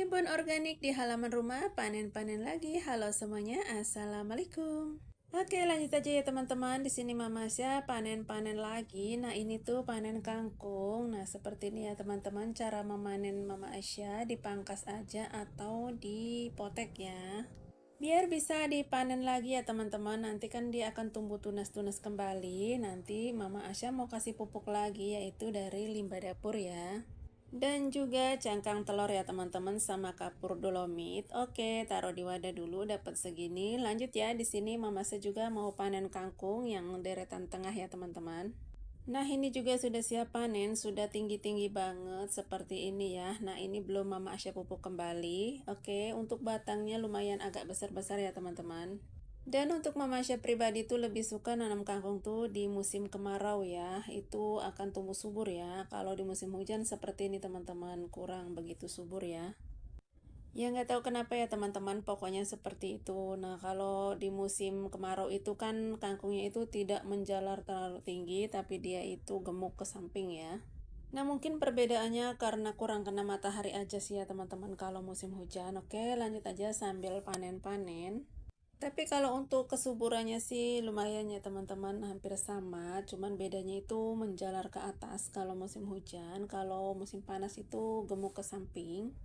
Kebun organik di halaman rumah, panen-panen lagi. Halo semuanya, assalamualaikum. Oke, lanjut aja ya teman-teman. Di sini Mama Asya panen-panen lagi. Nah, ini tuh panen kangkung. Nah, seperti ini ya teman-teman, cara memanen Mama Asya, dipangkas aja atau dipotek ya. Biar bisa dipanen lagi ya teman-teman. Nanti kan dia akan tumbuh tunas-tunas kembali. Nanti Mama Asya mau kasih pupuk lagi, yaitu dari limbah dapur ya. Dan juga cangkang telur ya teman-teman, sama kapur dolomit. Oke, taruh di wadah dulu, dapat segini. Lanjut ya, di sini Mama Asya juga mau panen kangkung yang deretan tengah ya teman-teman. Nah, ini juga sudah siap panen, sudah tinggi-tinggi banget seperti ini ya. Nah, ini belum Mama Asya pupuk kembali. Oke, untuk batangnya lumayan agak besar-besar ya teman-teman. Dan untuk Mama Asya pribadi tuh lebih suka nanam kangkung tuh di musim kemarau ya. Itu akan tumbuh subur ya. Kalau di musim hujan seperti ini teman-teman, kurang begitu subur ya. Ya nggak tahu kenapa ya teman-teman, pokoknya seperti itu. Nah, kalau di musim kemarau itu kan kangkungnya itu tidak menjalar terlalu tinggi, tapi dia itu gemuk ke samping ya. Nah, mungkin perbedaannya karena kurang kena matahari aja sih ya teman-teman kalau musim hujan. Oke, lanjut aja sambil panen-panen. Tapi kalau untuk kesuburannya sih lumayan ya teman-teman, hampir sama. Cuman bedanya itu menjalar ke atas kalau musim hujan. Kalau musim panas itu gemuk ke samping.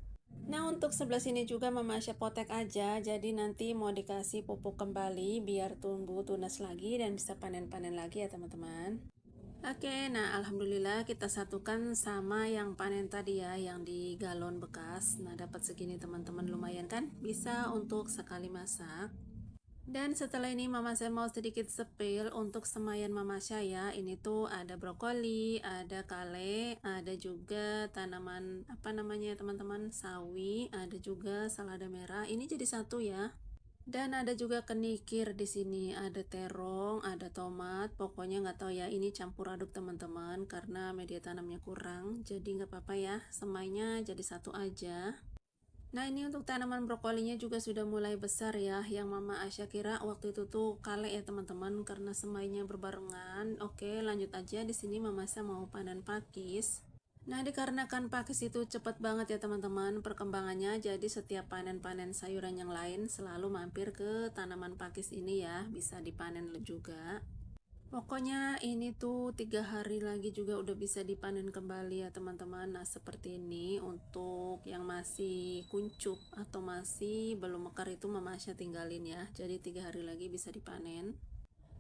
Nah, untuk sebelah sini juga Mama Asya potek aja. Jadi nanti mau dikasih pupuk kembali biar tumbuh tunas lagi dan bisa panen-panen lagi ya teman-teman. Oke, nah alhamdulillah kita satukan sama yang panen tadi ya, yang di galon bekas. Nah, dapat segini teman-teman, lumayan kan? Bisa untuk sekali masak. Dan setelah ini Mama saya mau sedikit sepil untuk semaian Mama saya. Ini tuh ada brokoli, ada kale, ada juga tanaman apa namanya teman-teman, sawi, ada juga selada merah. Ini jadi satu ya. Dan ada juga kenikir di sini, ada terong, ada tomat. Pokoknya nggak tahu ya, ini campur aduk teman-teman karena media tanamnya kurang. Jadi nggak apa-apa ya, semainya jadi satu aja. Nah, ini untuk tanaman brokolinya juga sudah mulai besar ya. Yang Mama Asya kira waktu itu tuh kale ya teman-teman karena semainya berbarengan. Oke, lanjut aja. Di sini Mama Asya mau panen pakis. Nah, dikarenakan pakis itu cepat banget ya teman-teman perkembangannya. Jadi setiap panen-panen sayuran yang lain selalu mampir ke tanaman pakis ini ya. Bisa dipanen juga. Pokoknya ini tuh 3 hari lagi juga udah bisa dipanen kembali ya teman-teman. Nah, seperti ini untuk yang masih kuncup atau masih belum mekar itu Mama Asya tinggalin ya. Jadi 3 hari lagi bisa dipanen.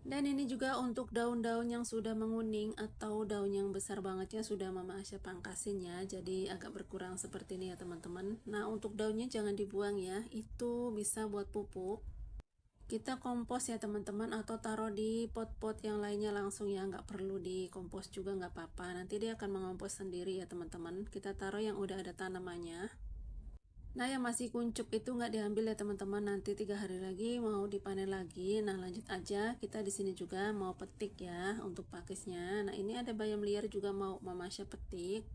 Dan ini juga untuk daun-daun yang sudah menguning atau daun yang besar bangetnya sudah Mama Asya pangkasin ya. Jadi agak berkurang seperti ini ya teman-teman. Nah, untuk daunnya jangan dibuang ya. Itu bisa buat pupuk. Kita kompos ya teman-teman, atau taruh di pot-pot yang lainnya langsung ya, nggak perlu dikompos juga nggak apa-apa, nanti dia akan mengompos sendiri ya teman-teman. Kita taruh yang udah ada tanamannya. Nah, yang masih kuncup itu nggak diambil ya teman-teman, nanti 3 hari lagi mau dipanen lagi. Nah, lanjut aja, kita di sini juga mau petik ya untuk pakisnya. Nah, ini ada bayam liar juga mau Mama Asya petik.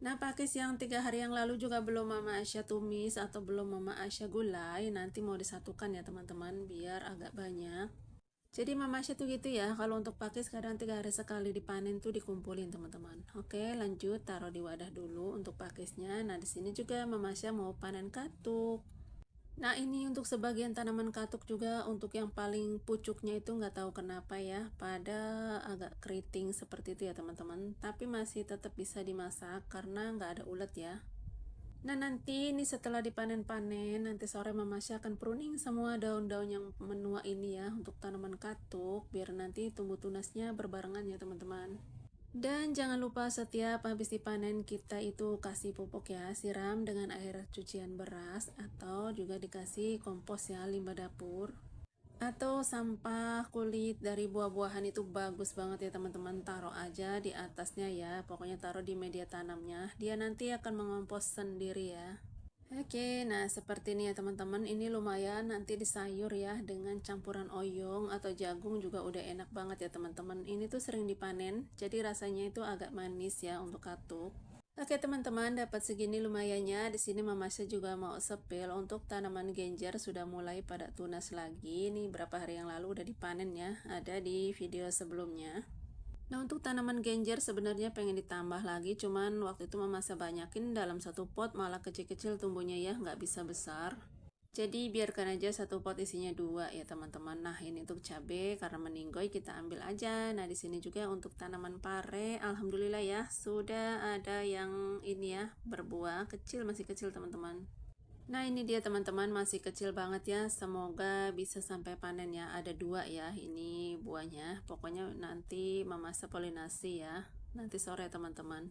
Nah, pakis yang 3 hari yang lalu juga belum Mama Asya tumis atau belum Mama Asya gulai. Nanti mau disatukan ya teman-teman, biar agak banyak. Jadi Mama Asya tuh gitu ya, kalau untuk pakis kadang 3 hari sekali dipanen tuh dikumpulin teman-teman. Oke, lanjut taruh di wadah dulu untuk pakisnya. Nah, di sini juga Mama Asya mau panen katuk. Nah, ini untuk sebagian tanaman katuk juga, untuk yang paling pucuknya itu nggak tahu kenapa ya, pada agak keriting seperti itu ya teman-teman. Tapi masih tetap bisa dimasak karena nggak ada ulet ya. Nah, nanti ini setelah dipanen-panen, nanti sore Mama Asya akan pruning semua daun-daun yang menua ini ya, untuk tanaman katuk, biar nanti tumbuh tunasnya berbarengan ya teman-teman. Dan jangan lupa setiap habis dipanen kita itu kasih pupuk ya, siram dengan air cucian beras atau juga dikasih kompos ya, limbah dapur. Atau sampah kulit dari buah-buahan itu bagus banget ya teman-teman, taruh aja di atasnya ya, pokoknya taruh di media tanamnya, dia nanti akan mengompos sendiri ya. Oke, nah seperti ini ya teman-teman, ini lumayan nanti di sayur ya, dengan campuran oyong atau jagung juga udah enak banget ya teman-teman. Ini tuh sering dipanen, jadi rasanya itu agak manis ya untuk katuk. Oke teman-teman, dapat segini lumayannya. Di sini Mama Asya juga mau sepil untuk tanaman genjer, sudah mulai pada tunas lagi. Ini berapa hari yang lalu udah dipanen ya, ada di video sebelumnya. Nah, untuk tanaman genjer sebenarnya pengen ditambah lagi, cuman waktu itu mama sebanyakin dalam satu pot malah kecil-kecil tumbuhnya ya, nggak bisa besar. Jadi biarkan aja satu pot isinya 2 ya teman-teman. Nah, ini untuk cabai karena meninggoy kita ambil aja. Nah, di sini juga untuk tanaman pare, alhamdulillah ya, sudah ada yang ini ya, berbuah kecil, masih kecil teman-teman. Nah, ini dia teman-teman, masih kecil banget ya. Semoga bisa sampai panen ya. Ada 2 ya ini buahnya. Pokoknya nanti memasak polinasi ya. Nanti sore teman-teman.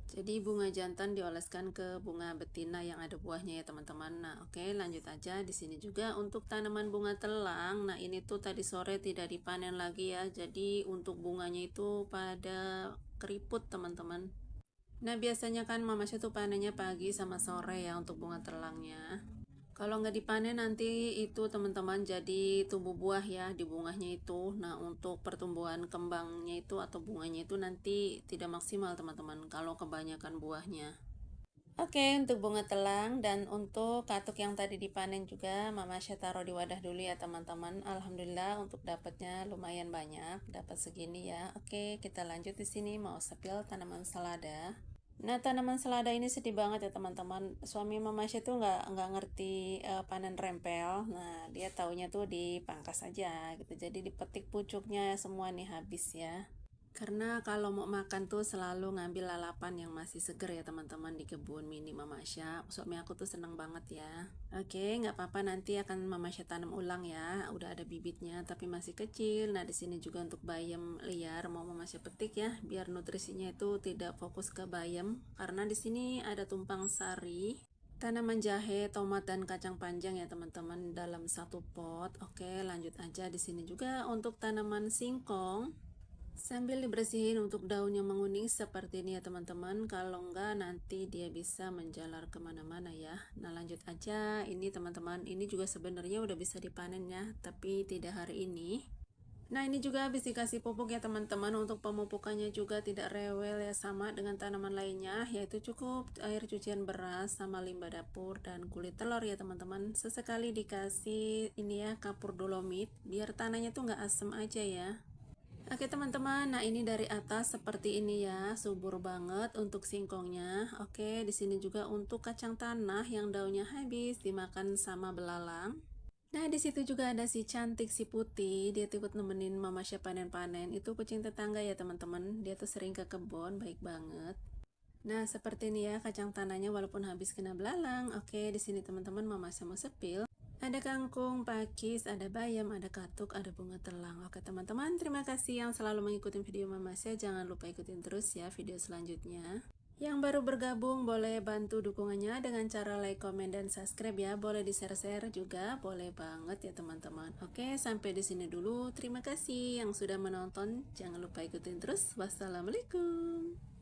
Jadi bunga jantan dioleskan ke bunga betina yang ada buahnya ya teman-teman. Nah, oke, lanjut aja. Di sini juga untuk tanaman bunga telang. Nah, ini tuh tadi sore tidak dipanen lagi ya. Jadi untuk bunganya itu pada keriput teman-teman. Nah, biasanya kan mama saya tuh panennya pagi sama sore ya untuk bunga telangnya. Kalau nggak dipanen nanti itu teman-teman jadi tumbuh buah ya di bunganya itu. Nah, untuk pertumbuhan kembangnya itu atau bunganya itu nanti tidak maksimal teman-teman kalau kebanyakan buahnya. Oke, untuk bunga telang dan untuk katuk yang tadi dipanen juga mama saya taruh di wadah dulu ya teman-teman. Alhamdulillah untuk dapatnya lumayan banyak, dapat segini ya. Oke, kita lanjut di sini mau sepil tanaman selada. Nah, tanaman selada ini sedih banget ya teman-teman. Suami mama saya tuh nggak ngerti panen rempel. Nah, dia taunya tuh dipangkas aja gitu. Jadi dipetik pucuknya semua nih habis ya. Karena kalau mau makan tuh selalu ngambil lalapan yang masih seger ya teman-teman di kebun mini Mama Asya. Suami aku tuh seneng banget ya. Oke, nggak apa-apa nanti akan Mama Asya tanam ulang ya. Udah ada bibitnya tapi masih kecil. Nah, di sini juga untuk bayam liar mau Mama Asya petik ya, biar nutrisinya itu tidak fokus ke bayam. Karena di sini ada tumpang sari, tanaman jahe, tomat dan kacang panjang ya teman-teman dalam satu pot. Oke, lanjut aja di sini juga untuk tanaman singkong. Sambil dibersihin untuk daun yang menguning seperti ini ya teman-teman. Kalau enggak nanti dia bisa menjalar kemana-mana ya. Nah, lanjut aja. Ini teman-teman, ini juga sebenarnya udah bisa dipanen ya, tapi tidak hari ini. Nah, ini juga habis dikasih pupuk ya teman-teman. Untuk pemupukannya juga tidak rewel ya, sama dengan tanaman lainnya, yaitu cukup air cucian beras sama limbah dapur dan kulit telur ya teman-teman. Sesekali dikasih ini ya, kapur dolomit biar tanahnya tuh nggak asem aja ya. Oke teman-teman, nah ini dari atas seperti ini ya, subur banget untuk singkongnya. Oke, di sini juga untuk kacang tanah yang daunnya habis dimakan sama belalang. Nah, di situ juga ada si cantik si putih, dia tuh ikut nemenin Mama Syah panen-panen. Itu kucing tetangga ya teman-teman, dia tuh sering ke kebun, baik banget. Nah, seperti ini ya kacang tanahnya walaupun habis kena belalang. Oke, di sini teman-teman Mama Syah mau sepil. Ada kangkung, pakis, ada bayam, ada katuk, ada bunga telang. Oke teman-teman, terima kasih yang selalu mengikuti video Mama Asya. Jangan lupa ikutin terus ya video selanjutnya. Yang baru bergabung boleh bantu dukungannya dengan cara like, komen, dan subscribe ya. Boleh di-share-share juga, boleh banget ya teman-teman. Oke, sampai di sini dulu. Terima kasih yang sudah menonton. Jangan lupa ikutin terus. Wassalamualaikum.